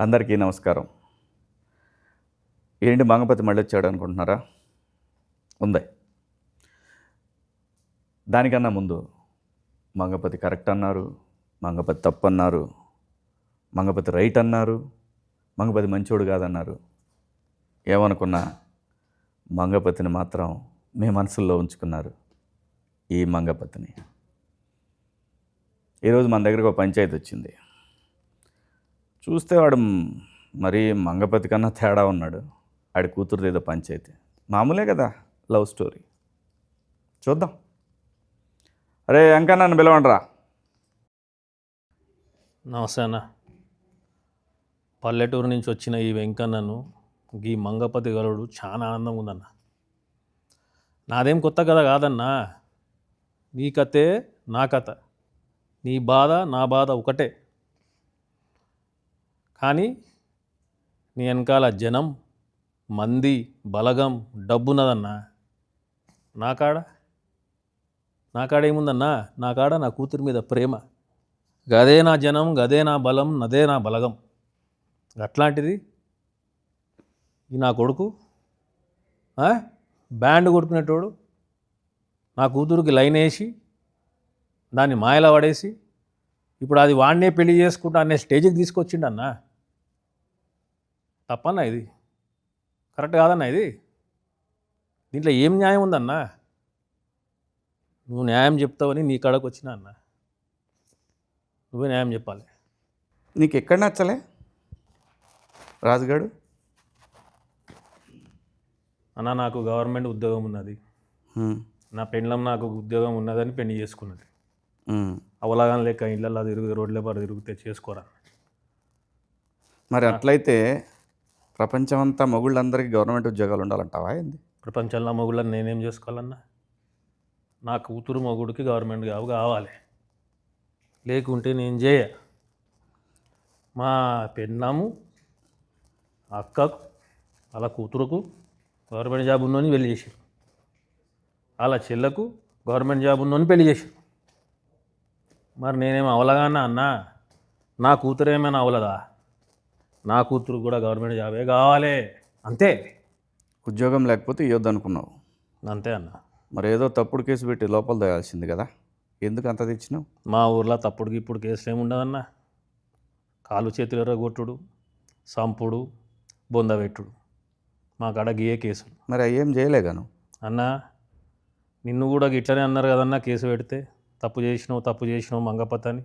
అందరికీ నమస్కారం. ఏంటి మంగపతి మళ్ళీ వచ్చాడు అనుకుంటున్నారా? ఉంది. దానికన్నా ముందు మంగపతి కరెక్ట్ అన్నారు, మంగపతి తప్పు అన్నారు, మంగపతి రైట్ అన్నారు, మంగపతి మంచోడు కాదన్నారు. ఏమనుకున్నా మంగపతిని మాత్రం మీ మనసుల్లో ఉంచుకున్నారు. ఈ మంగపతిని ఈరోజు మన దగ్గరకు ఒక పంచాయతీ వచ్చింది. చూస్తే వాడు మరీ మంగపతి కన్నా తేడా ఉన్నాడు. ఆడి కూతురుది ఏదో పంచాయతీ. మామూలే కదా, లవ్ స్టోరీ. చూద్దాం. అరే అంకా, నన్ను పిలవండి రా. నమస్తే అన్న. పల్లెటూరు నుంచి వచ్చిన ఈ వెంకన్నను ఈ మంగపతి గలుడు చాలా ఆనందంగా ఉందన్న. నాదేం కొత్త కథ కాదన్నా. నీ కథే నా కథ, నీ బాధ నా బాధ ఒకటే. కానీ నీ వెనకాల జనం, మంది, బలగం, డబ్బున్నదన్నా. నా కాడ ఏముందన్నా? నా కాడ నా కూతురి మీద ప్రేమ. గదే నా జనం, గదే నా బలం, నదే నా బలగం. అట్లాంటిది ఈ నా కొడుకు బ్యాండ్ కొట్టుకునేటోడు నా కూతురికి లైన్ వేసి దాన్ని మాయలా పడేసి ఇప్పుడు అది వాడినే పెళ్లి చేసుకుంటా అనే స్టేజ్కి తీసుకొచ్చిండన్న. తప్పన్నా ఇది? కరెక్ట్ కాదన్నా ఇది? దీంట్లో ఏం న్యాయం ఉందన్నా? నువ్వు న్యాయం చెప్తావని నీ కాడకు వచ్చినా అన్న. నువ్వే న్యాయం చెప్పాలి. నీకు ఎక్కడ నచ్చలే రాజుగాడు? అన్న, నాకు గవర్నమెంట్ ఉద్యోగం ఉన్నది. నా పెండ్లం నాకు ఉద్యోగం ఉన్నదని పెళ్లి చేసుకున్నది. అవలాగానే లేక ఇళ్ళల్లో తిరుగు, రోడ్ల పాటు తిరిగితే చేసుకోరా. మరి అట్లయితే ప్రపంచమంతా మొగుళ్ళందరికీ గవర్నమెంట్ ఉద్యోగాలు ఉండాలంటావా ఏంది? ప్రపంచంలో మొగుళ్ళని నేనేం చేసుకోవాలన్నా? నా కూతురు మొగుడికి గవర్నమెంట్ జాబ్ కావాలి, లేకుంటే నేను చేయ. మా పెన్నాము అక్కకు వాళ్ళ కూతురుకు గవర్నమెంట్ జాబ్ ఉన్నోని పెళ్లి చేశారు, వాళ్ళ చెల్లకు గవర్నమెంట్ జాబ్ ఉన్నోని పెళ్లి చేశారు. మరి నేనేమో అవలగానా అన్నా? నా కూతురు ఏమైనా అవలదా? నా కూతురు కూడా గవర్నమెంట్ జాబే కావాలి, అంతే. ఉద్యోగం లేకపోతే ఇవ్వద్దు అనుకున్నావు, అంతే అన్న. మరి ఏదో తప్పుడు కేసు పెట్టి లోపల దోయాల్సింది కదా, ఎందుకు అంత తెచ్చినావు? మా ఊర్లో తప్పుడుకి ఇప్పుడు కేసులు ఏమి ఉండదన్న. కాలు చేతులు ఎర్రగొట్టుడు, సంపుడు, బొందబెట్టుడు, మా కాడ గియే కేసులు. మరి అయ్యేం చేయలేగాను అన్న. నిన్ను కూడా ఇట్లనే అన్నారు కదన్న, కేసు పెడితే తప్పు చేసినావు మంగపతి అని.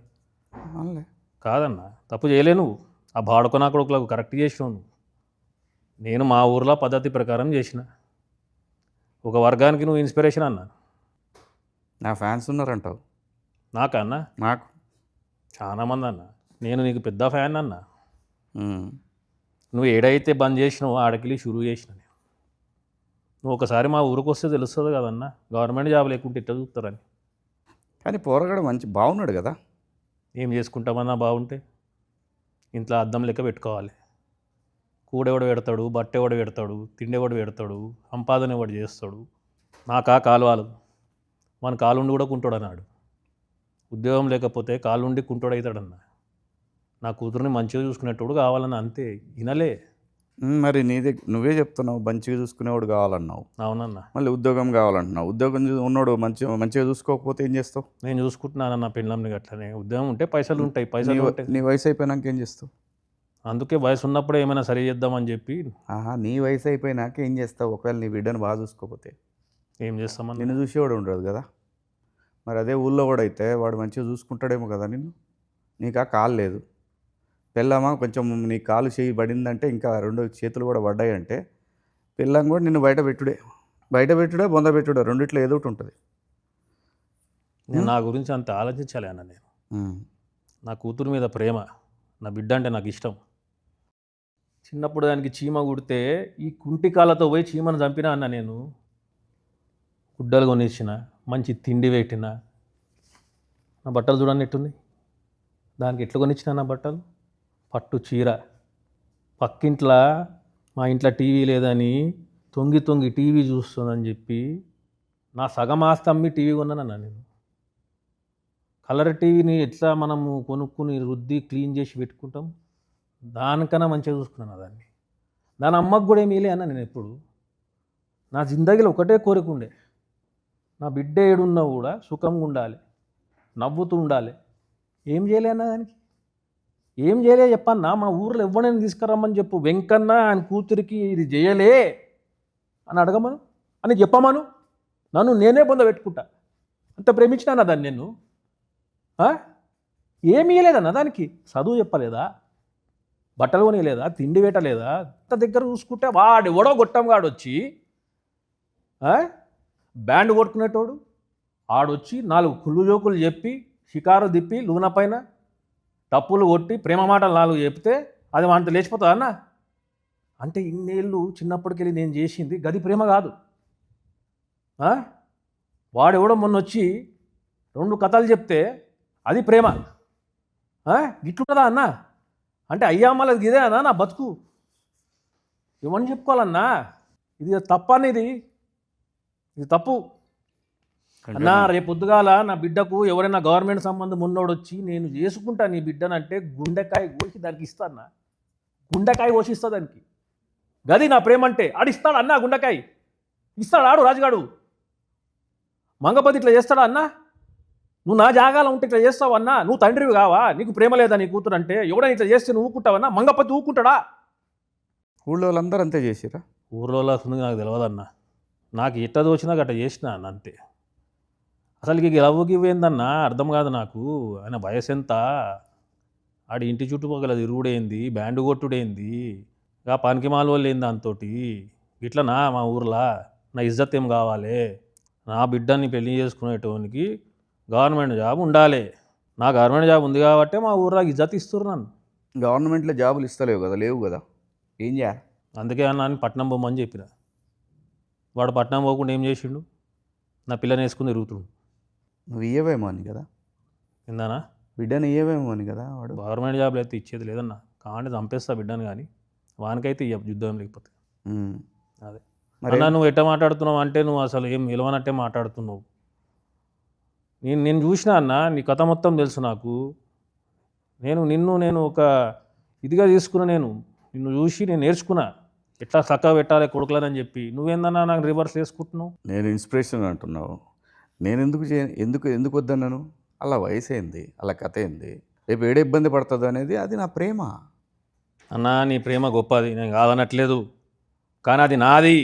కాదన్న, తప్పు చేయలే నువ్వు. ఆ బాడుకొనా కొడుకులకు కరెక్ట్ చేసినావు నువ్వు. నేను మా ఊర్లో పద్ధతి ప్రకారం చేసిన. ఒక వర్గానికి నువ్వు ఇన్స్పిరేషన్ అన్న. నా ఫ్యాన్స్ ఉన్నారంటావు? నాకా అన్న? నాకు చాలామంది అన్న. నేను నీకు పెద్ద ఫ్యాన్ అన్న. నువ్వు ఏడైతే బంద్ చేసినావు ఆడకెళ్ళి షురూ చేసిన నేను. నువ్వు ఒకసారి మా ఊరికి వస్తే తెలుస్తుంది కదన్న, గవర్నమెంట్ జాబ్ లేకుంటే ఎట్లా చూస్తారని. కానీ పోరగాడు మంచి బాగున్నాడు కదా. ఏం చేసుకుంటామన్నా బాగుంటే? ఇంట్లో అద్దం లెక్క పెట్టుకోవాలి. కూడెవడు పెడతాడు, బట్టెవడు పెడతాడు, తిండెవడు పెడతాడు, సంపాదన ఎవడు చేస్తాడు. నాకా కాలువాలు మన కాలుండి కూడా కుంటోడు అన్నాడు. ఉద్యోగం లేకపోతే కాలుండి కుంటోడు అవుతాడన్న. నా కూతురుని మంచిగా చూసుకునేటోడు కావాలన్న, అంతే. వినలే. మరి నువ్వే చెప్తున్నావు మంచిగా చూసుకునేవాడు కావాలన్నావు. అవునన్న. మళ్ళీ ఉద్యోగం కావాలంటున్నావు. ఉద్యోగం ఉన్నాడు మంచిగా చూసుకోకపోతే ఏం చేస్తావు? నేను చూసుకుంటున్నానన్న పెళ్ళంని. అట్లనే ఉద్యోగం ఉంటే పైసలు ఉంటాయి, పైసలు ఉంటాయి. నీ వయసు అయిపోయినాక ఏం చేస్తావు? అందుకే వయసు ఉన్నప్పుడే ఏమైనా సరి చేద్దామని చెప్పి. నీ వయసు అయిపోయినాక ఏం చేస్తావు? ఒకవేళ నీ బిడ్డను బాగా చూసుకోకపోతే ఏం చేస్తామని? నిన్ను చూసేవాడు ఉండదు కదా. మరి అదే ఊళ్ళో కూడా అయితే వాడు మంచిగా చూసుకుంటాడేమో కదా నిన్ను. నీకు ఆ కాలు లేదు, పిల్లమా కొంచెం నీ కాలు చేయి పడిందంటే, ఇంకా రెండు చేతులు కూడా పడ్డాయంటే పిల్లం కూడా నిన్ను బయట పెట్టుడే బొంద పెట్టుడే, రెండిట్లో ఏదో ఒకటి ఉంటుంది. నా గురించి అంత ఆలోచించాలి అన్న నేను. నా కూతురు మీద ప్రేమ, నా బిడ్డ అంటే నాకు ఇష్టం. చిన్నప్పుడు దానికి చీమ కుడితే ఈ కుంటి కాళ్ళతో పోయి చీమను చంపినా అన్న నేను. గుడ్డలు కొనిచ్చిన, మంచి తిండి పెట్టిన. నా బట్టలు చూడండి ఎట్టుంది. దానికి ఎట్లా కొనిచ్చిన నా బట్టలు? పట్టు చీర. పక్కింట్లో మా ఇంట్లో టీవీ లేదని తొంగి టీవీ చూస్తుందని చెప్పి నా సగం ఆస్తి అమ్మి టీవీ కొన్నానన్నా నేను. కలర్ టీవీని ఎట్లా మనము కొనుక్కుని రుద్ది క్లీన్ చేసి పెట్టుకుంటాం, దానికన్నా మంచిగా చూసుకున్నాను దాన్ని. దాని అమ్మకు కూడా ఏమీ అన్న నేను ఎప్పుడు. నా జిందగీలో ఒకటే కోరిక ఉండే, నా బిడ్డ ఏడున్నా కూడా సుఖంగా ఉండాలి, నవ్వుతూ ఉండాలి. ఏం చేయలే అన్న దానికి, ఏం చేయలే చెప్పన్నా. మా ఊర్లో ఎవరైనా తీసుకురమ్మని చెప్పు, వెంకన్న ఆయన కూతురికి ఇది చేయలే అని అడగమను అని చెప్పమను, నన్ను నేనే పొందబెట్టుకుంటా. అంత ప్రేమించినా దాన్ని నేను. ఏమి ఇవ్వలేదన్న దానికి, చదువు చెప్పలేదా, బట్టలు కొనియలేదా, తిండి పెట్టలేదా. అంత దగ్గర చూసుకుంటే వాడు ఎవడో గొట్టంగాడు వచ్చి బ్యాండ్ కొట్టుకునేటోడు ఆడొచ్చి 4 కుళ్ళు జోకులు చెప్పి షికారు తిప్పి లూన పైన టప్పులు కొట్టి ప్రేమ మాటలు 4 చెప్తే అది వాంత లేచిపోతుంది అన్న. అంటే ఇన్నేళ్ళు చిన్నప్పటికెళ్ళి నేను చేసింది గది ప్రేమ కాదు. వాడెవడో మొన్న వచ్చి 2 కథలు చెప్తే అది ప్రేమ. గిట్లుంటుందా అన్న? అంటే అయ్యా మళ్ళీ ఇదే అన్నా నా బతుకు. ఏమని చెప్పుకోవాలన్నా? ఇది తప్పనేది, ఇది తప్పు అన్నా. రేపు పొద్దుగాల నా బిడ్డకు ఎవరైనా గవర్నమెంట్ సంబంధం ఉన్నోడు వచ్చి నేను చేసుకుంటా నీ బిడ్డనంటే గుండెకాయ కోసి దానికి ఇస్తానా, గుండెకాయ కోసి ఇస్తా దానికి. గది నా ప్రేమ అంటే. ఆడిస్తాడు అన్నా, గుండెకాయ ఇస్తాడు ఆడు రాజుగాడు. మంగపతి ఇట్లా చేస్తాడా అన్నా? నువ్వు నా జాగాలో ఉంటే ఇట్లా చేస్తావు అన్నా? నువ్వు తండ్రివి కావా? నీకు ప్రేమ లేదా నీ కూతురు అంటే? ఎవడైనా ఇట్లా చేస్తే నువ్వు ఊకుంటావన్నా? మంగపతి ఊకుంటాడా? ఊళ్ళో వాళ్ళందరూ అంతే చేసిరా? ఊర్లో వస్తుంది నాకు తెలియదన్నా. నాకు ఎట్ట దోచినా గట్ట చేసిన అన్న అంతే. అసలుకి లవ్వుకి ఇవ్వేందన్నా అర్థం కాదు నాకు. ఆయన వయసు ఎంత, ఆడి ఇంటి చుట్టుపక్కల తిరుగుడేంది, బ్యాండ్ కొట్టుడేంది, ఇక పనికి మాల వాళ్ళు ఏంది దాంతోటి. ఇట్లనా మా ఊర్లో నా ఇజ్జత్ ఏం కావాలి? నా బిడ్డని పెళ్లి చేసుకునేటోనికి గవర్నమెంట్ జాబ్ ఉండాలి. నా గవర్నమెంట్ జాబ్ ఉంది కాబట్టి మా ఊర్లో ఇజ్జత్ ఇస్తున్నారు నన్ను. గవర్నమెంట్లో జాబులు ఇస్తలేవు కదా, లేవు కదా, ఏం చేయాలి? అందుకే అన్న అని పట్నం పోమని చెప్పిన. వాడు పట్నం పోకుండా ఏం చేసిండు? నా పిల్లని వేసుకుని తిరుగుతుండు. నువ్వు ఇయ్యవేమో అని కదా, ఏందన్నా? బిడ్డని ఇయ్యవేమో అని కదా వాడు. గవర్నమెంట్ జాబ్లు అయితే ఇచ్చేది లేదన్నా. కాంటే చంపేస్తా బిడ్డను, కానీ వానికైతే ఇయ్య యుద్ధం లేకపోతే. అదే అన్నా, నువ్వు ఎట్ట మాట్లాడుతున్నావు అంటే నువ్వు అసలు ఏం నిలవనట్టే మాట్లాడుతున్నావు. నేను చూసినా అన్న, నీ కథ మొత్తం తెలుసు నాకు. నేను ఒక ఇదిగా తీసుకున్నా. నిన్ను చూసి నేను నేర్చుకున్నా ఎట్లా చక్కగా పెట్టాలి కొడుకులని చెప్పి. నువ్వేందన్నా నాకు రివర్స్ చేసుకుంటున్నావు? నేను ఇన్స్పిరేషన్ అంటున్నావు. నేను ఎందుకు వద్దన్నాను? అలా వయసు ఏంది, అలా కథ ఏంది, రేపు ఏడే ఇబ్బంది పడుతుంది అనేది అది నా ప్రేమ. అన్నా నీ ప్రేమ గొప్పది, నేను కాదనట్లేదు. కానీ అది నాది.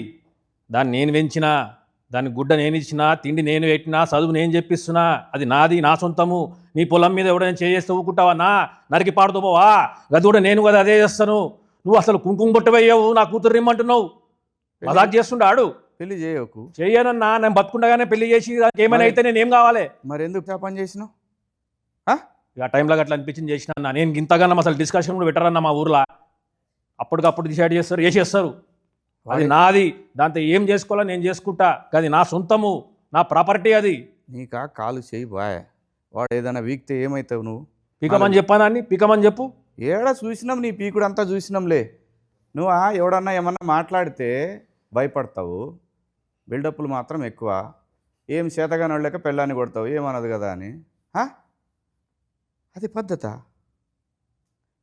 దాన్ని నేను పెంచినా, దాని గుడ్డ నేను ఇచ్చినా, తిండి నేను పెట్టినా, చదువు నేను చెప్పిస్తున్నా. అది నాది, నా సొంతము. నీ పొలం మీద ఎవడైనా చేస్తే ఊకుంటావన్నా? నరికి పాడుతూ పోవా? గది కూడా నేను కదా అదే చేస్తాను. నువ్వు అసలు కుంకుమ బొట్టవయ్యావు, నా కూతురు ఇమ్మంటున్నావు. మజాక్ చేస్తుండాడు. పెళ్లి చేయకు. చెయ్యనన్నా, నేను బతుకుండగానే పెళ్లి చేసి ఏమైనా అయితే నేను ఏం కావాలి? మరి ఎందుకు పని చేసినావు? ఇక టైంలో అట్లా అనిపించింది చేసిన అన్న. నేను ఇంతగానో అసలు డిస్కషన్ కూడా పెట్టారన్న మా ఊర్లో. అప్పటికప్పుడు డిసైడ్ చేస్తారు, చేసేస్తారు. అది నాది, దాంతో ఏం చేసుకోవాలో నేను చేసుకుంటా. అది నా సొంతము, నా ప్రాపర్టీ. అది నీకా కాలు చేయి బాయ్. వాడు ఏదైనా వీక్తే ఏమవుతావు నువ్వు? పీకమని చెప్పానాన్ని, పీకమని చెప్పు. ఏడా చూసినాం, నీ పీకుడు అంతా చూసినాంలే. నువ్వు ఎవడన్నా ఏమన్నా మాట్లాడితే భయపడతావు, బిల్డప్లు మాత్రం ఎక్కువ. ఏం చేతగాని వాళ్ళక పెళ్ళాన్ని కొడతావు, ఏమన్నది కదా అని. అది పద్ధత?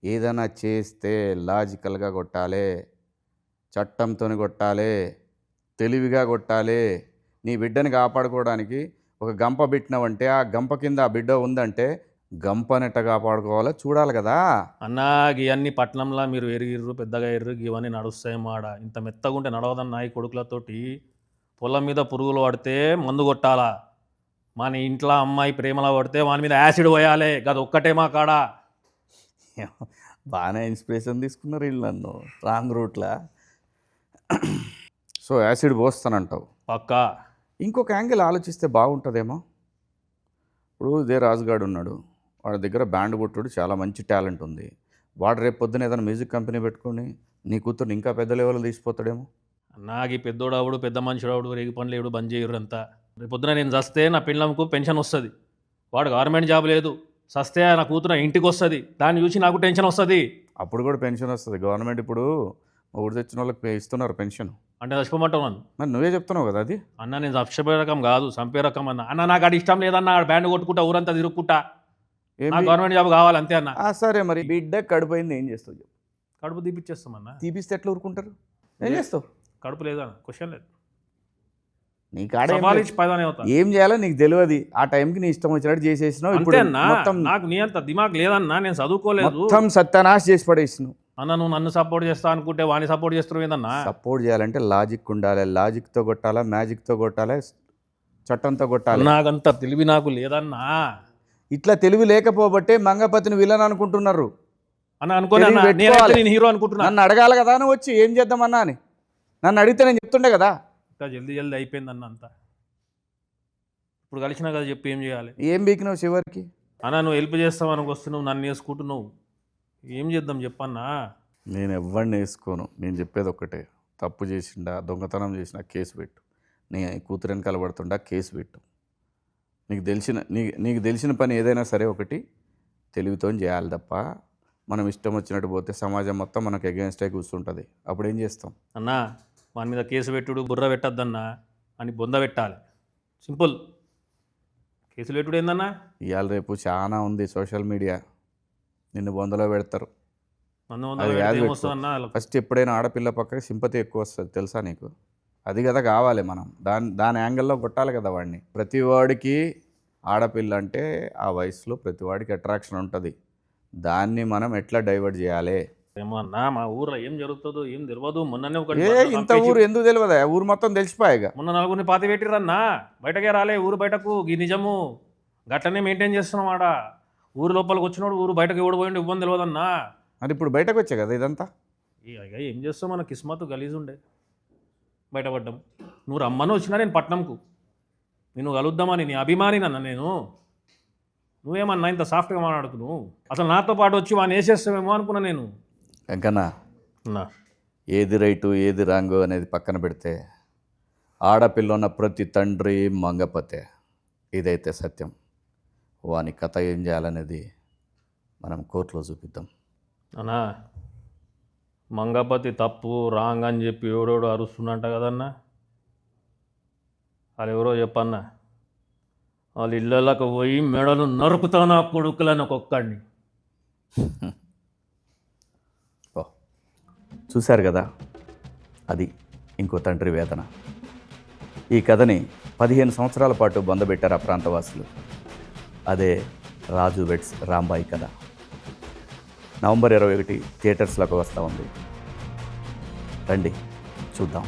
ఏదైనా చేస్తే లాజికల్గా కొట్టాలి, చట్టంతో కొట్టాలి, తెలివిగా కొట్టాలి. నీ బిడ్డని కాపాడుకోవడానికి ఒక గంప పెట్టినావంటే ఆ గంప కింద ఆ బిడ్డ ఉందంటే గంపనెట్ట కాపాడుకోవాలో చూడాలి కదా అన్నా. ఇవన్నీ పట్నంలో మీరు ఎరిగిర్రు, పెద్దగా ఎర్రు, ఇవన్నీ నడుస్తాయి మాడ. ఇంత మెత్తగా ఉంటే నడవదన్నా. ఈ కొడుకులతోటి పొలం మీద పురుగులు పడితే మందు కొట్టాలా? మన ఇంట్లో అమ్మాయి ప్రేమలో పడితే వాని మీద యాసిడ్ పోయాలి. గది ఒక్కటే మా కాడ. బాగానే ఇన్స్పిరేషన్ తీసుకున్నారు వీళ్ళు నన్ను రాంగ్ రూట్లా. సో యాసిడ్ పోస్తానంటావు? పక్కా. ఇంకొక యాంగిల్ ఆలోచిస్తే బాగుంటుందేమో. ఇప్పుడు ఇదే రాజుగాడు ఉన్నాడు, వాడి దగ్గర బ్యాండ్ కొట్టుడు చాలా మంచి టాలెంట్ ఉంది. వాడు రేపు పొద్దున ఏదైనా మ్యూజిక్ కంపెనీ పెట్టుకొని నీ కూతుర్ని ఇంకా పెద్ద లెవెల్లో తీసిపోతాడేమో. నాకు ఈ పెద్దోడావుడు, పెద్ద మనిషిడావుడు, రేగి పనులు ఏడు బంద్ చేయరు అంతా. రేపు పొద్దున నేను చస్తే నా పిల్లలకు పెన్షన్ వస్తుంది. వాడు గవర్నమెంట్ జాబ్ లేదు, చస్తే నా కూతురు ఇంటికి వస్తుంది. దాన్ని చూసి నాకు టెన్షన్ వస్తుంది. అప్పుడు కూడా పెన్షన్ వస్తుంది. గవర్నమెంట్ ఇప్పుడు ఊరు తెచ్చిన వాళ్ళకి ఇస్తున్నారు పెన్షన్. అంటే చచ్చిపోమంటావు నన్ను? మరి నువ్వే చెప్తున్నావు కదా అది. అన్న నేను చచ్చిపోయే రకం కాదు, చంపే రకం అన్న నాకు అది ఇష్టం లేదన్న. బ్యాండ్ కొట్టుకుంటా ఊరంతా తిరుగుకుంటా. నా గవర్నమెంట్ జాబ్ కావాలి అంతే అన్న. సరే మరి బిడ్డ కడిపోయింది ఏం చేస్తావు? కడుపు తీపిచ్చేస్తామన్నా. తీపిస్తే ఎట్లా ఊరుకుంటారు? ఏం చేస్తావు? కడుపు లేదా క్వశ్చన్ లేదు. నీ కాడ ఏం సవాల్ లేదు. ఇచ్చి పైదానే అవుతా ఏం చేయాలో నీకు తెలియదు. ఆ టైంకి నీ ఇష్టం వచ్చినట్టు చేసేసినావు. అంతే ఇప్పుడు అన్నా. మొత్తం నాకు నీ అంత దిమాగ్ లేదన్నా, నేను చదువుకోలేదు మొత్తం సత్యానాశ చేసి పడేసినావు. అన్న. నువ్వు నన్ను సపోర్ట్ చేస్తా అనుకుంటే వాడిని సపోర్ట్ చేస్తున్నావు ఏందన్నా? సపోర్ట్ చేయాలంటే లాజిక్ ఉండాలి. లాజిక్తో కొట్టాలా, మ్యాజిక్తో కొట్టాలి, చట్టంతో కొట్టాలి. నాకంత తెలివి నాకు లేదన్నా. ఇట్లా తెలివి లేకపోబట్టే మంగపతిని విలన్ అనుకుంటున్నారు. అన్న అనుకోలే తెలివి నేనైతే పెట్టుకోవాలి. నేను హీరో అనుకుంటున్నా. నన్ను అడగాలి కదా నువ్వు వచ్చి ఏం చేద్దామన్నా అని. నన్ను అడిగితే నేను చెప్తుండే కదా. ఇంకా జల్దీ అయిపోయింది అన్న అంతా. ఇప్పుడు కలిసినా కదా చెప్పి ఏం చేయాలి? ఏం బీకినావు చివరికి? అన్న నువ్వు హెల్ప్ చేస్తావని వస్తున్నావు, నన్ను వేసుకుంటున్నావు, ఏం చేద్దాం చెప్పన్నా? నేను ఎవరిని వేసుకోను. నేను చెప్పేది ఒక్కటే, తప్పు చేసిండా, దొంగతనం చేసినా కేసు పెట్టు. నీ కూతురని కలబడుతుండా కేసు పెట్టు. నీకు తెలిసిన పని ఏదైనా సరే ఒకటి తెలివితో చేయాలి తప్ప మనం ఇష్టం వచ్చినట్టు పోతే సమాజం మొత్తం మనకు అగేన్స్టే కూర్చుంటుంది. అప్పుడు ఏం చేస్తాం? అన్నా వాని మీద కేసు పెట్టుడు, బుర్ర పెట్టద్దన్నా అని బొంద పెట్టాలి. సింపుల్. కేసులు పెట్టుడు ఏందన్నా? ఇవాళ రేపు చాలా ఉంది సోషల్ మీడియా, నిన్ను బొందలో పెడతారు. నన్ను అది యాద ఏమొస్తుందన్నా? ఫస్ట్ ఎప్పుడైనా ఆడపిల్ల పక్కకి సింపతి ఎక్కువ వస్తుంది తెలుసా నీకు? అది కదా కావాలి. మనం దాని యాంగిల్లో కొట్టాలి కదా వాడిని. ప్రతి వాడికి ఆడపిల్ల అంటే ఆ వయసులో ప్రతి వాడికి అట్రాక్షన్ ఉంటుంది. దాన్ని మనం ఎట్లా డైవర్ట్ చేయాలి? ఏమో అన్నా, మా ఊర్లో ఏం జరుగుతుందో ఏం తెలియదు. మొన్ననే ఇంత ఊరు ఎందుకు తెలియదా? ఊరు మొత్తం తెలిసిపోయాగా. మొన్న నలుగురిని పాతి పెట్టిరన్నా, బయటకే రాలే ఊరు బయటకు. ఈ నిజము గట్లనే మెయింటైన్ చేస్తున్నాం ఆడ. ఊరు లోపలికి వచ్చినోడు ఊరు బయటకు ఎవడు పోయిండు ఇవ్వని తెలియదన్నా. మరి ఇప్పుడు బయటకు వచ్చే కదా ఇదంతా. ఇక ఏం చేస్తావు, మన కిస్మత్ గలీజ్ ఉండే బయటపడ్డాం. నువ్వు రమ్మని వచ్చినా నేను పట్నంకు, నేను కలుద్దామని నీ అభిమాని నన్న నేను. నువ్వేమన్నా ఇంత సాఫ్ట్గా మాట్లాడుతున్నావు? అసలు నాతో పాటు వచ్చి వాడిని వేసేస్తావేమో అనుకున్నా నేను. వెంకన్నా, అన్నా ఏది రైటు ఏది రాంగు అనేది పక్కన పెడితే ఆడపిల్ల ఉన్న ప్రతి తండ్రి మంగపతే. ఇదైతే సత్యం. వాని కథ ఏం చేయాలనేది మనం కోర్టులో చూపిద్దాం. అన్నా మంగపతి తప్పు రాంగ్ అని చెప్పి ఎవడోడు అరుస్తున్నట్ట కదన్నా. వాళ్ళు ఎవరో చెప్పన్నా, వాళ్ళ ఇళ్ళకి పోయి మెడలు నరుకుతాను ఆ కొడుకులని ఒక్కొక్కడిని. చూశారు కదా, అది ఇంకో తండ్రి వేదన. ఈ కథని 15 సంవత్సరాల పాటు బొందబెట్టారు ఆ ప్రాంతవాసులు. అదే రాజు వెడ్స్ రాంబాయి కథ. నవంబర్ 21 థియేటర్స్లోకి వస్తూ ఉంది. రండి చూద్దాం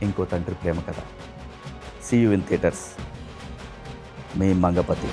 ఇంకో తండ్రి ప్రేమ కథ. See you in theatres. మీ మంగపతి.